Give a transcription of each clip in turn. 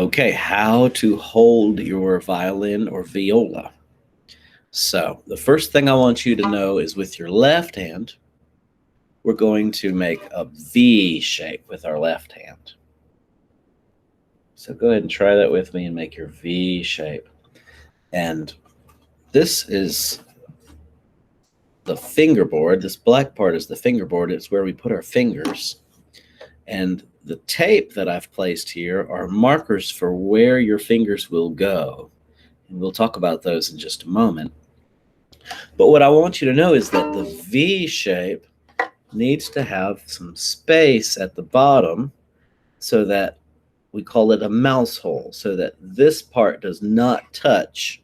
Okay, how to hold your violin or viola. So, the first thing I want you to know is with your left hand, we're going to make a V shape with our left hand. So, go ahead and try that with me and make your V shape. And this is the fingerboard. This black part is the fingerboard. It's where we put our fingers. And the tape that I've placed here are markers for where your fingers will go. And we'll talk about those in just a moment. But what I want you to know is that the V shape needs to have some space at the bottom so that we call it a mouse hole, so that this part does not touch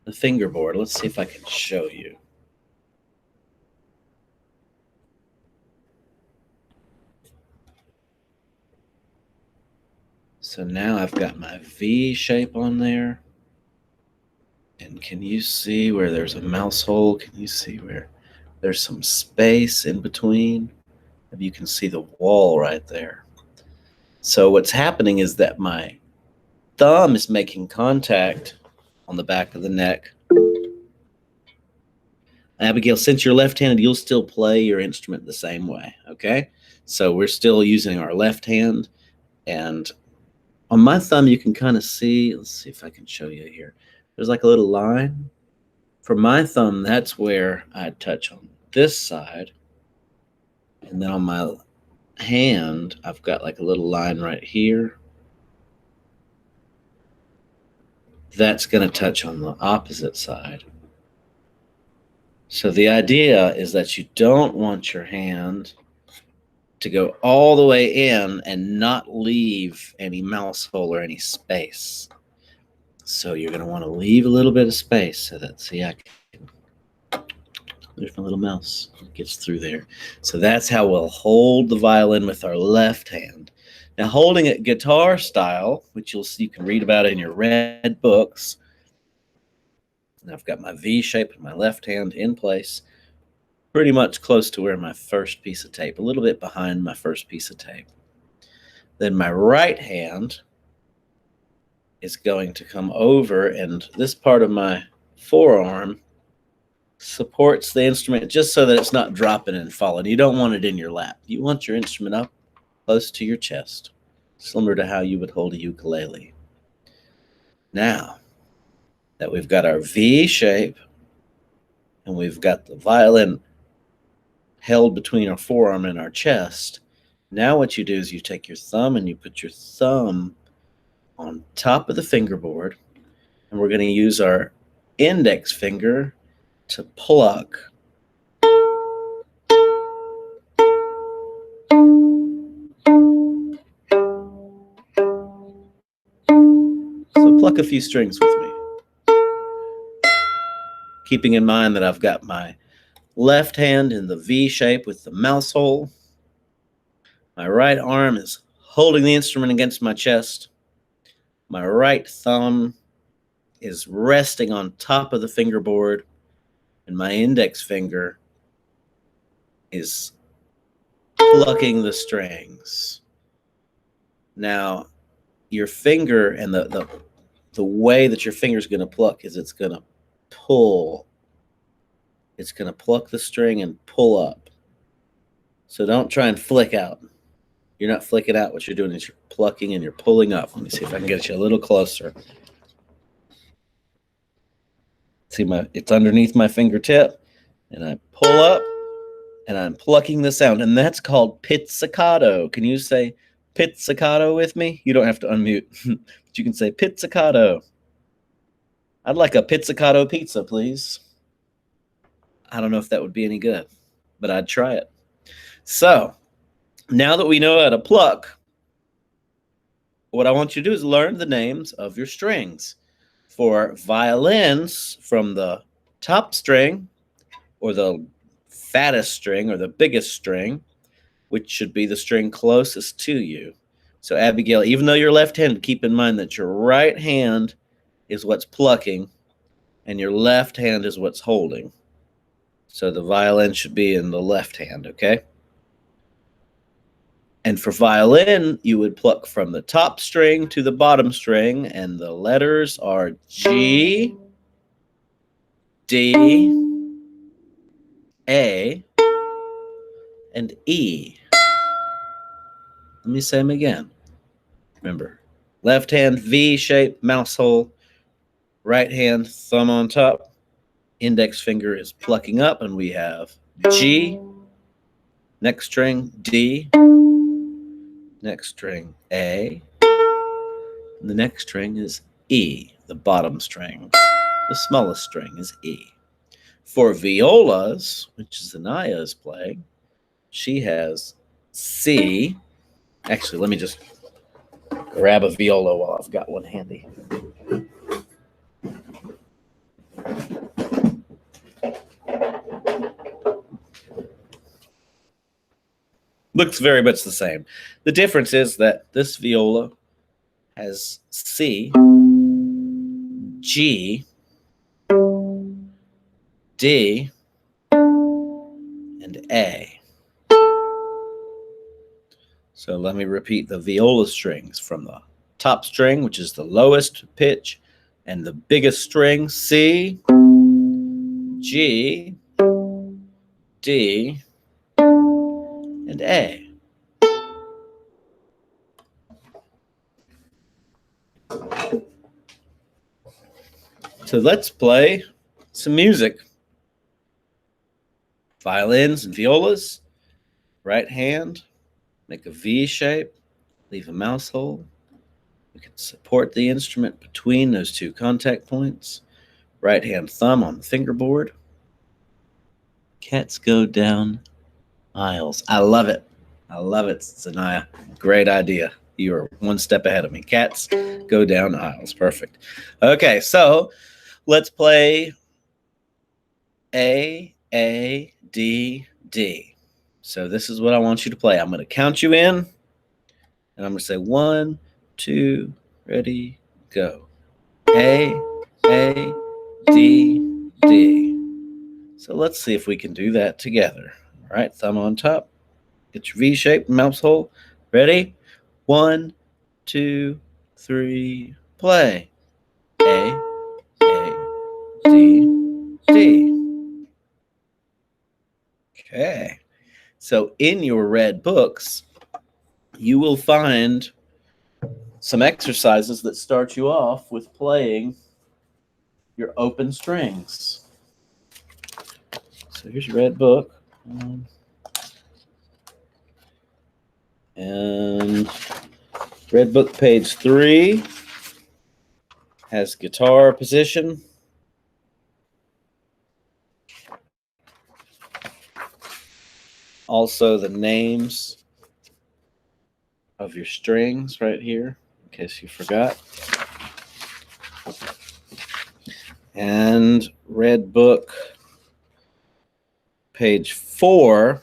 the fingerboard. Let's see if I can show you. So now I've got my V shape on there. And can you see where there's a mouse hole? Can you see where there's some space in between? You can see the wall right there. So what's happening is that my thumb is making contact on the back of the neck. Abigail, since you're left-handed, you'll still play your instrument the same way, okay? So we're still using our left hand, and on my thumb you can kind of see, let's see if I can show you here. There's like a little line. For my thumb, that's where I touch on this side, and then on my hand, I've got like a little line right here. That's going to touch on the opposite side. So the idea is that you don't want your hand to go all the way in and not leave any mouse hole or any space. So you're going to want to leave a little bit of space so that, see, I can, there's my little mouse. It gets through there. So that's how we'll hold the violin with our left hand. Now, holding it guitar style, which you'll see, you can read about in your red books. And I've got my V shape in my left hand in place, pretty much close to where my first piece of tape, a little bit behind my first piece of tape. Then my right hand is going to come over, and this part of my forearm supports the instrument just so that it's not dropping and falling. You don't want it in your lap. You want your instrument up close to your chest, similar to how you would hold a ukulele. Now that we've got our V shape and we've got the violin held between our forearm and our chest, now what you do is you take your thumb and you put your thumb on top of the fingerboard, and we're going to use our index finger to pluck. So pluck a few strings with me, keeping in mind that I've got my left hand in the V shape with the mouse hole. My right arm is holding the instrument against my chest. My right thumb is resting on top of the fingerboard, and my index finger is plucking the strings. Now, your finger and the way that your finger is going to pluck is it's going to pull. It's going to pluck the string and pull up. So don't try and flick out. You're not flicking out. What you're doing is you're plucking and you're pulling up. Let me see if I can get you a little closer. See, it's underneath my fingertip, and I pull up, and I'm plucking the sound, and that's called pizzicato. Can you say pizzicato with me? You don't have to unmute, but you can say pizzicato. I'd like a pizzicato pizza, please. I don't know if that would be any good, but I'd try it. So now that we know how to pluck, what I want you to do is learn the names of your strings. For violins, from the top string, or the fattest string, or the biggest string, which should be the string closest to you. So Abigail, even though you're left-handed, keep in mind that your right hand is what's plucking, and your left hand is what's holding. So the violin should be in the left hand, okay? And for violin, you would pluck from the top string to the bottom string, and the letters are G, D, A, and E. Let me say them again. Remember, left hand V shape, mouse hole, right hand thumb on top, index finger is plucking up, and we have G, next string D, next string A, and the next string is E, the bottom string. The smallest string is E. For violas, which is Anaya is playing, she has C. Actually, let me just grab a viola while I've got one handy. Looks very much the same. The difference is that this viola has C, G, D, and A. So let me repeat the viola strings from the top string, which is the lowest pitch, and the biggest string, C, G, D, and A. So let's play some music. Violins and violas, right hand, make a V shape, leave a mouse hole. You can support the instrument between those two contact points. Right hand thumb on the fingerboard. Cats go down aisles. I love it. I love it, Zanaya. Great idea. You are one step ahead of me. Cats go down aisles. Perfect. Okay, so let's play A, D, D. So this is what I want you to play. I'm going to count you in, and I'm going to say 1, 2, ready, go. A, D, D. So let's see if we can do that together. All right, thumb on top. Get your V shape, mouse hole. Ready? 1, 2, 3, play. A, D, D. Okay. So in your red books, you will find some exercises that start you off with playing your open strings. So here's your red book. And red book page 3 has guitar position. Also the names of your strings right here, in case you forgot. And red book page 4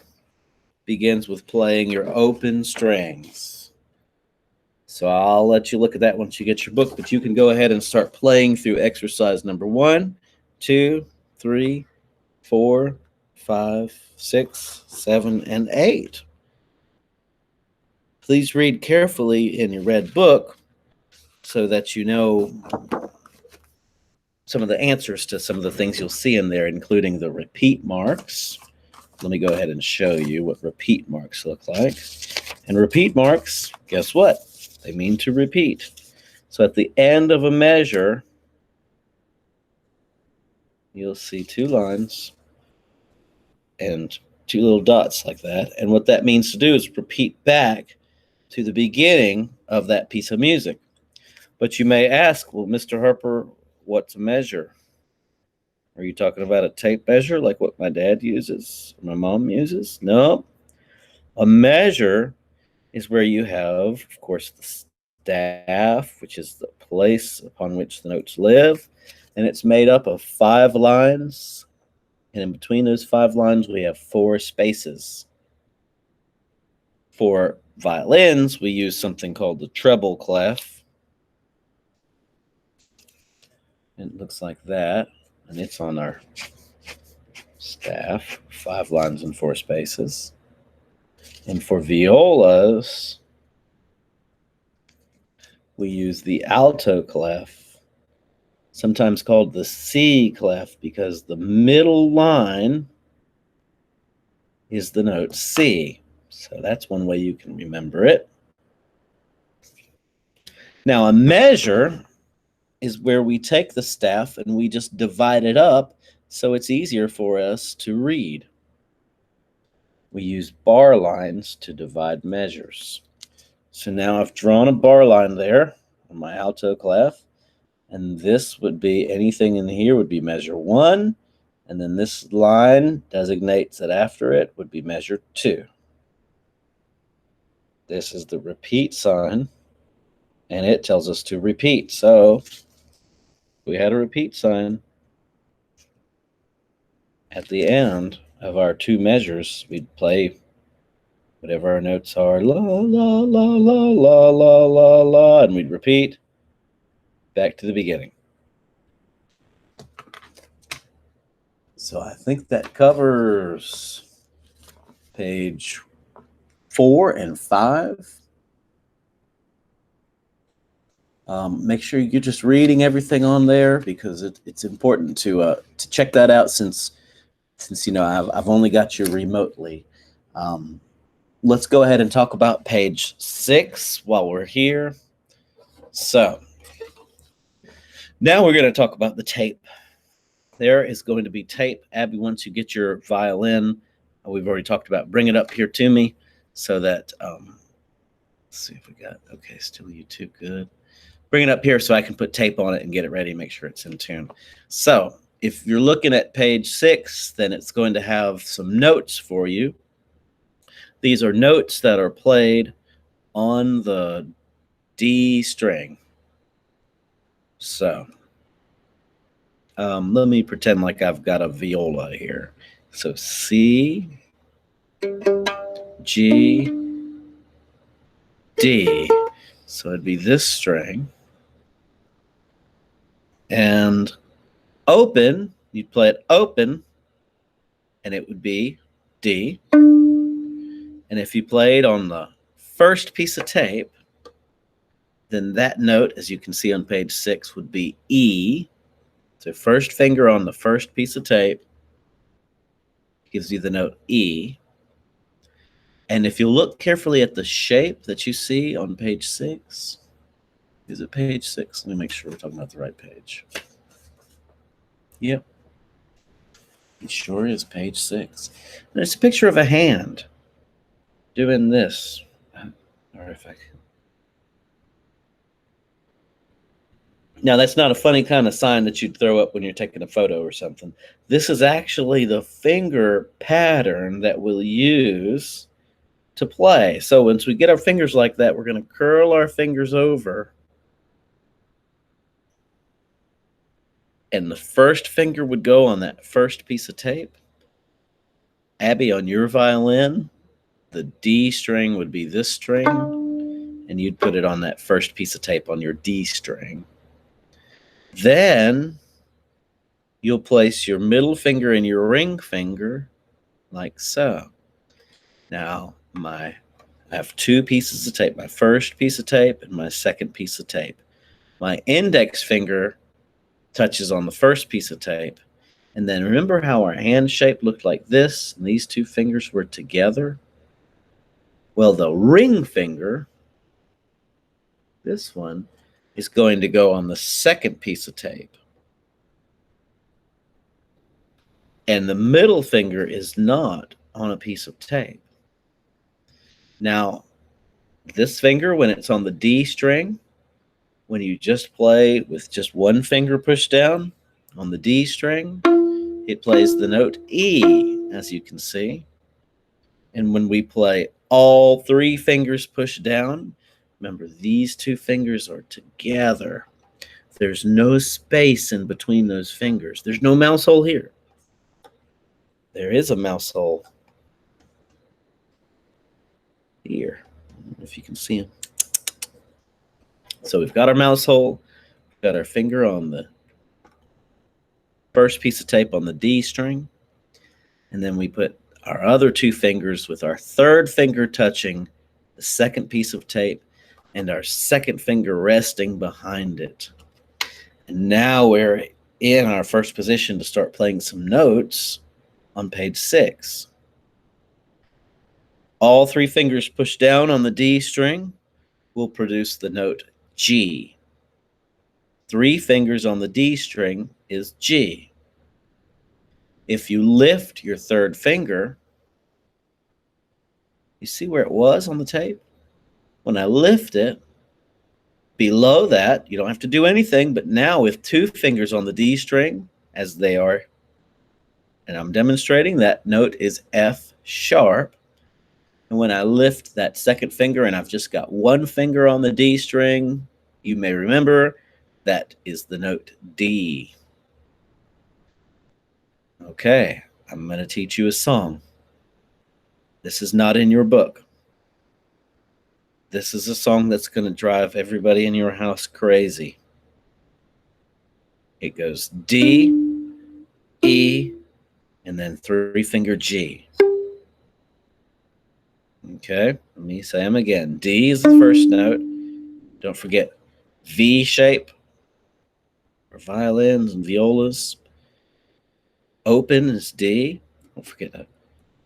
begins with playing your open strings. So I'll let you look at that once you get your book, but you can go ahead and start playing through exercise number 1, 2, 3, 4, 5, 6, 7, and 8. Please read carefully in your red book so that you know some of the answers to some of the things you'll see in there, including the repeat marks. Let me go ahead and show you what repeat marks look like. And repeat marks, guess what? They mean to repeat. So at the end of a measure, you'll see 2 lines and 2 little dots like that. And what that means to do is repeat back to the beginning of that piece of music. But you may ask, well, Mr. Harper, what's a measure? Are you talking about a tape measure like what my dad uses, or my mom uses? No. A measure is where you have, of course, the staff, which is the place upon which the notes live, and it's made up of 5 lines, and in between those 5 lines we have 4 spaces. For violins, we use something called the treble clef. It looks like that, and it's on our staff, 5 lines and 4 spaces. And for violas, we use the alto clef, sometimes called the C clef, because the middle line is the note C. So that's one way you can remember it. Now, a measure is where we take the staff and we just divide it up so it's easier for us to read. We use bar lines to divide measures. So now I've drawn a bar line there on my alto clef, and this would be, anything in here would be measure 1, and then this line designates that after it would be measure 2. This is the repeat sign, and it tells us to repeat. So we had a repeat sign at the end of our 2 measures. We'd play whatever our notes are, la, la, la, la, la, la, la, la, and we'd repeat back to the beginning. So I think that covers page 4 and 5. Make sure you're just reading everything on there, because it's important to check that out, since you know I've only got you remotely. Let's go ahead and talk about page 6 while we're here. So now we're going to talk about the tape. There is going to be tape. Abby, once you get your violin, we've already talked about, bring it up here to me so that, let's see if we got, okay, still YouTube, good. Bring it up here so I can put tape on it and get it ready and make sure it's in tune. So if you're looking at page 6, then it's going to have some notes for you. These are notes that are played on the D string. So let me pretend like I've got a viola here. So C, G, D. So it'd be this string. And open, you'd play it open, and it would be D. And if you played on the first piece of tape, then that note, as you can see on page 6, would be E. So first finger on the first piece of tape gives you the note E. And if you look carefully at the shape that you see on page 6, is it page 6? Let me make sure we're talking about the right page. Yep. It sure is page 6. And it's a picture of a hand doing this. Or if I can. Now, that's not a funny kind of sign that you'd throw up when you're taking a photo or something. This is actually the finger pattern that we'll use to play. So once we get our fingers like that, we're going to curl our fingers over. And the first finger would go on that first piece of tape. Abby, on your violin, the D string would be this string, and you'd put it on that first piece of tape on your D string. Then you'll place your middle finger and your ring finger like so. Now, I have 2 pieces of tape, my first piece of tape and my second piece of tape. My index finger touches on the first piece of tape. And then remember how our hand shape looked like this, and these 2 fingers were together? Well, the ring finger, this one, is going to go on the second piece of tape. And the middle finger is not on a piece of tape. Now, this finger, when it's on the D string, when you just play with just one finger pushed down on the D string, it plays the note E, as you can see. And when we play all 3 fingers pushed down, remember, these 2 fingers are together. There's no space in between those fingers. There's no mouse hole here. There is a mouse hole here, if you can see him. So we've got our mouse hole, we've got our finger on the first piece of tape on the D string, and then we put our other two fingers with our third finger touching the second piece of tape and our second finger resting behind it. And now we're in our first position to start playing some notes on page 6. All three fingers pushed down on the D string will produce the note G. Three fingers on the D string is G. If you lift your third finger, you see where it was on the tape? When I lift it, below that, you don't have to do anything, but now with two fingers on the D string, as they are, and I'm demonstrating, that note is F sharp. And when I lift that second finger and I've just got one finger on the D string, you may remember that is the note D. Okay, I'm going to teach you a song. This is not in your book. This is a song that's going to drive everybody in your house crazy. It goes D, E, and then three finger G. Okay, let me say them again. D is the first note. Don't forget V shape for violins and violas. Open is D. Don't forget that.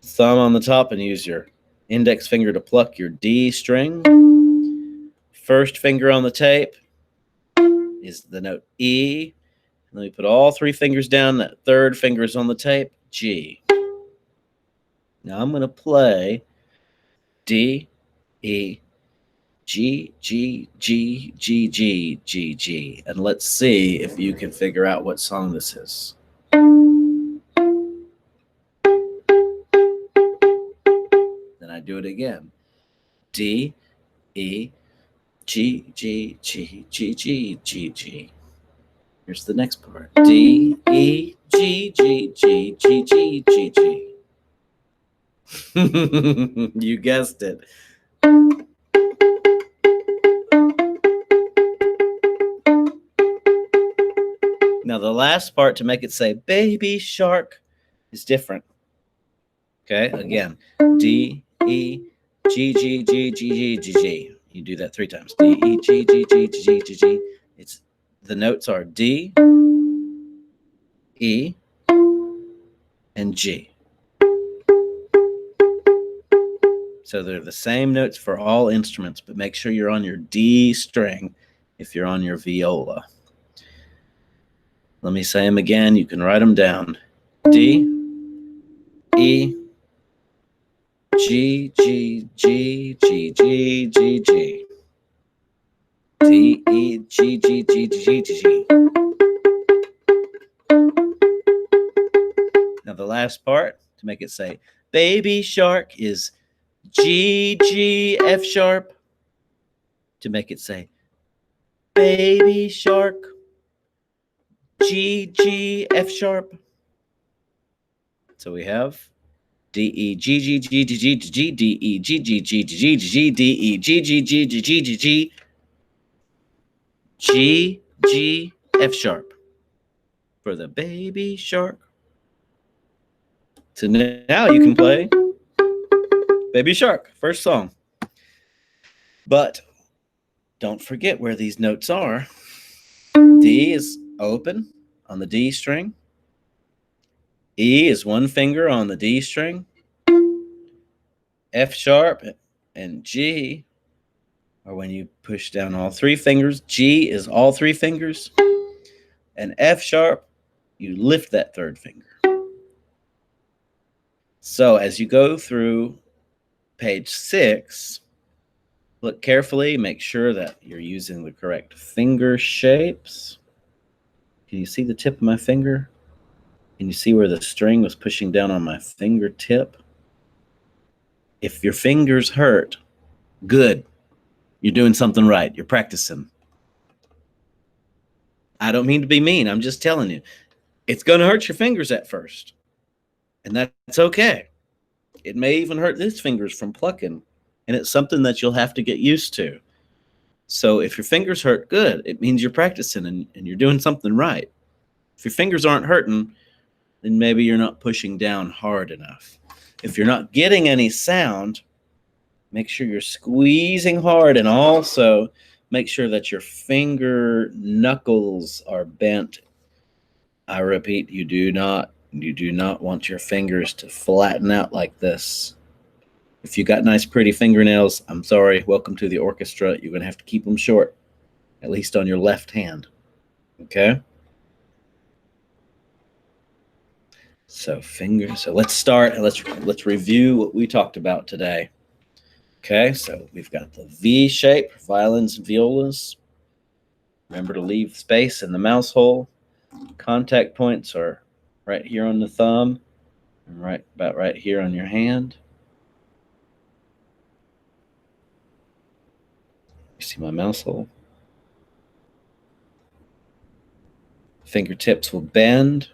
Thumb on the top and use your index finger to pluck your D string. First finger on the tape is the note E. And then we put all three fingers down. That third finger is on the tape, G. Now I'm going to play D, E, G, G, G, G, G, G, G. And let's see if you can figure out what song this is. Then I do it again. D, E, G, G, G, G, G, G, G. Here's the next part. D, E, G, G, G, G, G, G, G. You guessed it. Now the last part to make it say baby shark is different. Okay, again, D, E, G, G, G, G, G, G, G. You do that 3 times. D, E, G, G, G, G, G, G, G. It's the notes are D, E, and G. So they're the same notes for all instruments, but make sure you're on your D string if you're on your viola. Let me say them again. You can write them down. D, E, G, G, G, G, G, G, G. D, E, G, G, G, G, G, G, G. Now the last part, to make it say baby shark, is G, G, F sharp. To make it say baby shark, G, G, F sharp. So we have D, E, G, G, G, G, G, G, D, E, G, G, G, G, G, G, D, E, G, G, G, G, G, G, G, G, G, F sharp for the baby shark. So now you can play Baby Shark, first song. But don't forget where these notes are. D is open on the D string. E is one finger on the D string. F sharp and G are when you push down all three fingers. G is all three fingers. And F sharp, you lift that third finger. So as you go through page 6, look carefully, make sure that you're using the correct finger shapes. Can you see the tip of my finger? Can you see where the string was pushing down on my fingertip? If your fingers hurt, good. You're doing something right. You're practicing. I don't mean to be mean. I'm just telling you. It's going to hurt your fingers at first. And that's okay. It may even hurt these fingers from plucking. And it's something that you'll have to get used to. So if your fingers hurt, good. It means you're practicing and you're doing something right. If your fingers aren't hurting, then maybe you're not pushing down hard enough. If you're not getting any sound, make sure you're squeezing hard, and also make sure that your finger knuckles are bent. I repeat, you do not want your fingers to flatten out like this. If you got nice pretty fingernails, I'm sorry, welcome to the orchestra. You're going to have to keep them short, at least on your left hand. Okay? So let's start and let's review what we talked about today. Okay, so we've got the V shape, violins and violas. Remember to leave space in the mouse hole. Contact points are right here on the thumb and about right here on your hand. You see my mouse hole? Fingertips will bend.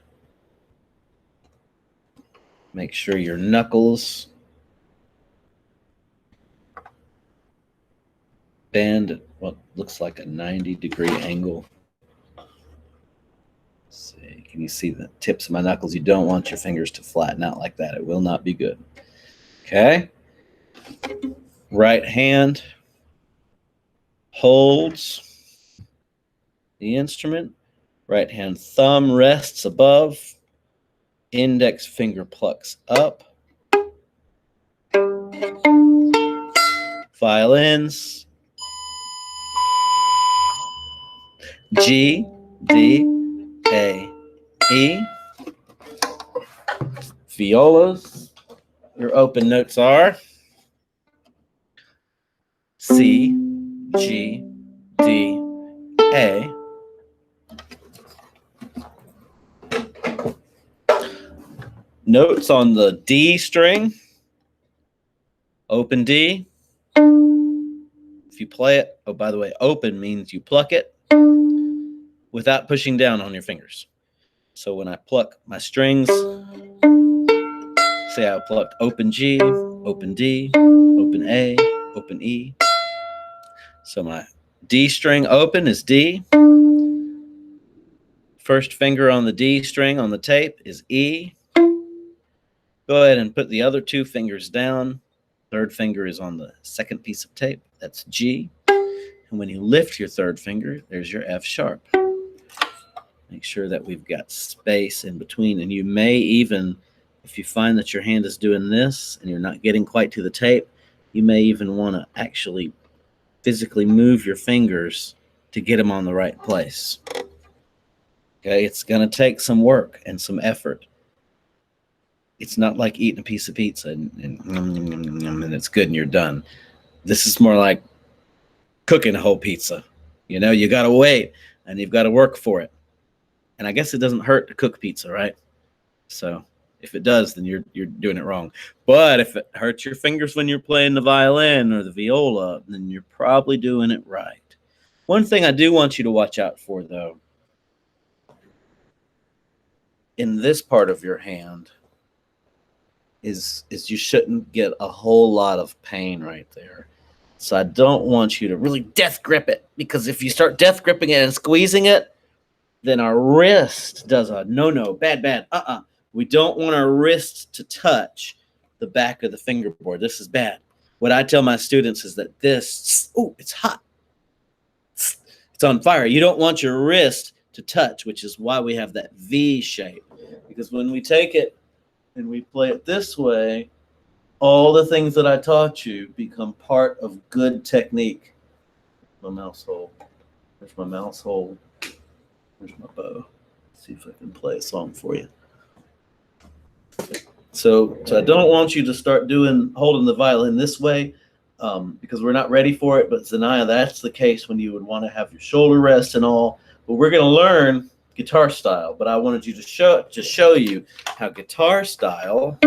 Make sure your knuckles bend at what looks like a 90-degree angle. Let's see, can you see the tips of my knuckles? You don't want your fingers to flatten out like that. It will not be good. Okay. Right hand holds the instrument. Right hand thumb rests above. Index finger plucks up. Violins. G, D, A, E. Violas. Your open notes are C, G, D, A. Notes on the D string. Open D. If you play it, oh, by the way, open means you pluck it without pushing down on your fingers. So when I pluck my strings, say I plucked open G, open D, open A, open E. So my D string open is D. First finger on the D string on the tape is E. Go ahead and put the other two fingers down. Third finger is on the second piece of tape. That's G. And when you lift your third finger, there's your F sharp. Make sure that we've got space in between. And you may even, if you find that your hand is doing this and you're not getting quite to the tape, you may even want to actually physically move your fingers to get them on the right place. Okay, it's going to take some work and some effort. It's not like eating a piece of pizza and it's good and you're done. This is more like cooking a whole pizza. You know, you got to wait and you've got to work for it. And I guess it doesn't hurt to cook pizza, right? So if it does, then you're doing it wrong. But if it hurts your fingers when you're playing the violin or the viola, then you're probably doing it right. One thing I do want you to watch out for, though, in this part of your hand is you shouldn't get a whole lot of pain right there. So I don't want you to really death grip it, because if you start death gripping it and squeezing it, then our wrist does a no, bad. We don't want our wrist to touch the back of the fingerboard. This is bad. What I tell my students is that this, it's hot. It's on fire. You don't want your wrist to touch, which is why we have that V shape. Because when we take it and we play it this way, all the things that I taught you become part of good technique. My mouse hole. There's my mouse hole. There's my bow. Let's see if I can play a song for you. So I don't want you to start holding the violin this way, because we're not ready for it. But Zanaya, that's the case when you would want to have your shoulder rest and all. But we're going to learn guitar style. But I wanted you to show you how guitar style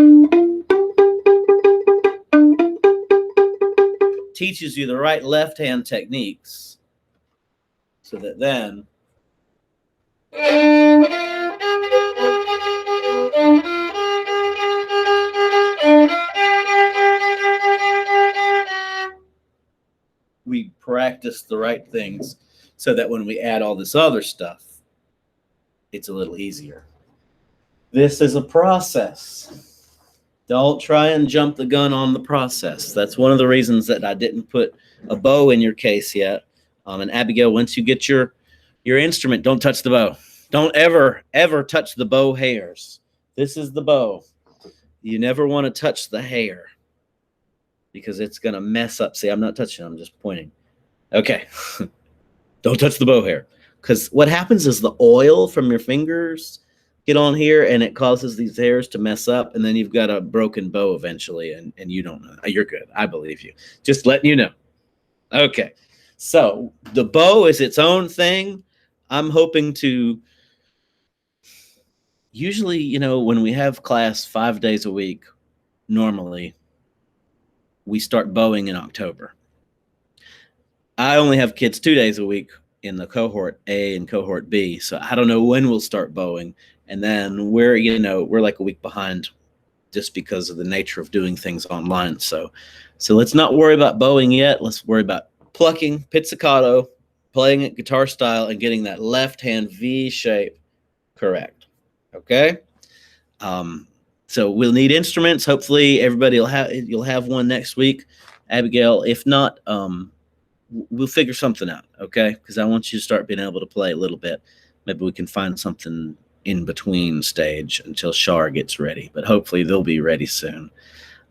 teaches you the right left hand techniques, so that then we practice the right things, so that when we add all this other stuff, it's a little easier. This is a process. Don't try and jump the gun on the process. That's one of the reasons that I didn't put a bow in your case yet. And Abigail, once you get your instrument, don't touch the bow. Don't ever touch the bow hairs. This is the bow. You never want to touch the hair because it's going to mess up. See, I'm not touching, I'm just pointing. Okay. Don't touch the bow hair. Because what happens is the oil from your fingers get on here and it causes these hairs to mess up. And then you've got a broken bow eventually. And you don't know. You're good. I believe you. Just letting you know. Okay. So the bow is its own thing. I'm hoping to usually, when we have class 5 days a week, normally we start bowing in October. I only have kids 2 days a week in the cohort A and cohort B, so I don't know when we'll start bowing. And then we're like a week behind just because of the nature of doing things online. So let's not worry about bowing yet. Let's worry about plucking, pizzicato, playing it guitar style, and getting that left hand V shape correct. Okay. So we'll need instruments. Hopefully everybody you'll have one next week, Abigail. If not, we'll figure something out. Okay. Because I want you to start being able to play a little bit. Maybe we can find something in between stage until Shar gets ready, but hopefully they'll be ready soon.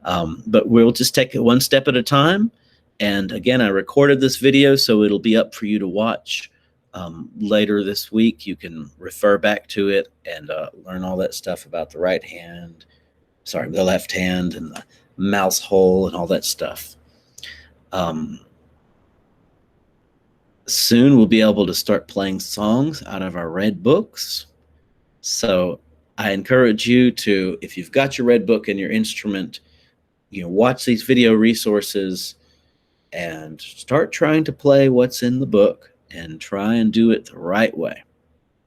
But we'll just take it one step at a time. And again, I recorded this video, so it'll be up for you to watch later this week. You can refer back to it and learn all that stuff about the left hand and the mouse hole and all that stuff. Soon we'll be able to start playing songs out of our red books. So I encourage you to, if you've got your red book and your instrument, watch these video resources and start trying to play what's in the book and try and do it the right way,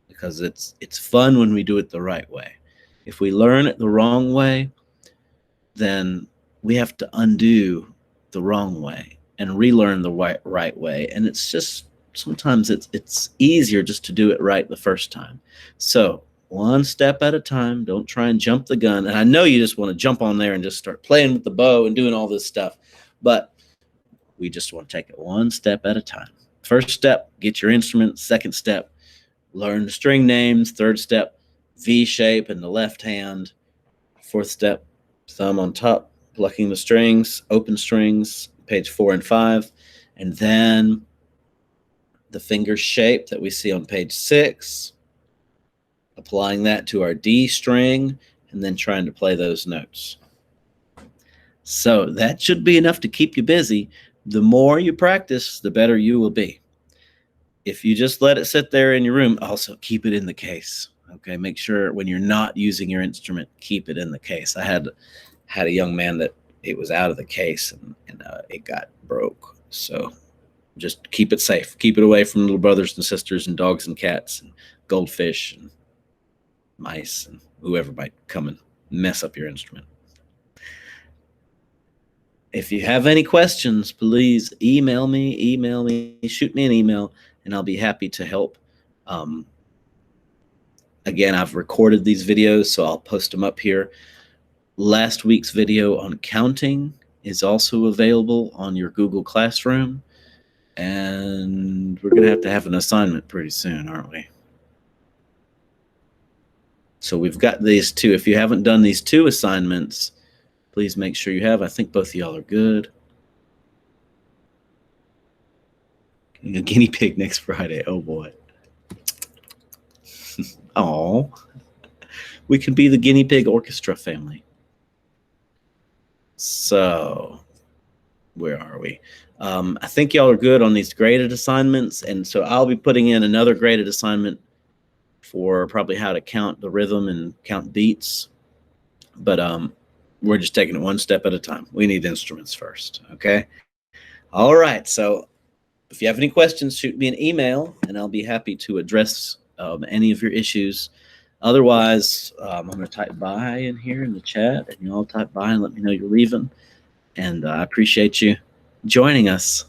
because it's fun when we do it the right way. If we learn it the wrong way, then we have to undo the wrong way and relearn the right way. And it's just, sometimes it's easier just to do it right the first time. So one step at a time. Don't try and jump the gun. And I know you just want to jump on there and just start playing with the bow and doing all this stuff, but we just want to take it one step at a time. First step, get your instrument. Second step, learn the string names. Third step, V shape in the left hand. Fourth step, thumb on top, plucking the strings, open strings, page 4 and 5. And then the finger shape that we see on page 6, applying that to our D string, and then trying to play those notes. So that should be enough to keep you busy. The more you practice, the better you will be. If you just let it sit there in your room, also keep it in the case. Okay, make sure when you're not using your instrument, keep it in the case. I had a young man that it was out of the case and it got broke. So just keep it safe. Keep it away from little brothers and sisters and dogs and cats and goldfish and mice and whoever might come and mess up your instrument. If you have any questions, please email me, shoot me an email, and I'll be happy to help. Again, I've recorded these videos, so I'll post them up here. Last week's video on counting is also available on your Google Classroom. And we're going to have an assignment pretty soon, aren't we? So we've got these two. If you haven't done these 2 assignments, please make sure you have. I think both of y'all are good. A guinea pig next Friday. Oh, boy. Oh, we can be the guinea pig orchestra family. So where are we? I think y'all are good on these graded assignments. And so I'll be putting in another graded assignment for probably how to count the rhythm and count beats. But we're just taking it one step at a time. We need instruments first. Okay. All right. So if you have any questions, shoot me an email and I'll be happy to address any of your issues. Otherwise, I'm going to type bye in here in the chat, and you all type bye and let me know you're leaving. And I appreciate you joining us.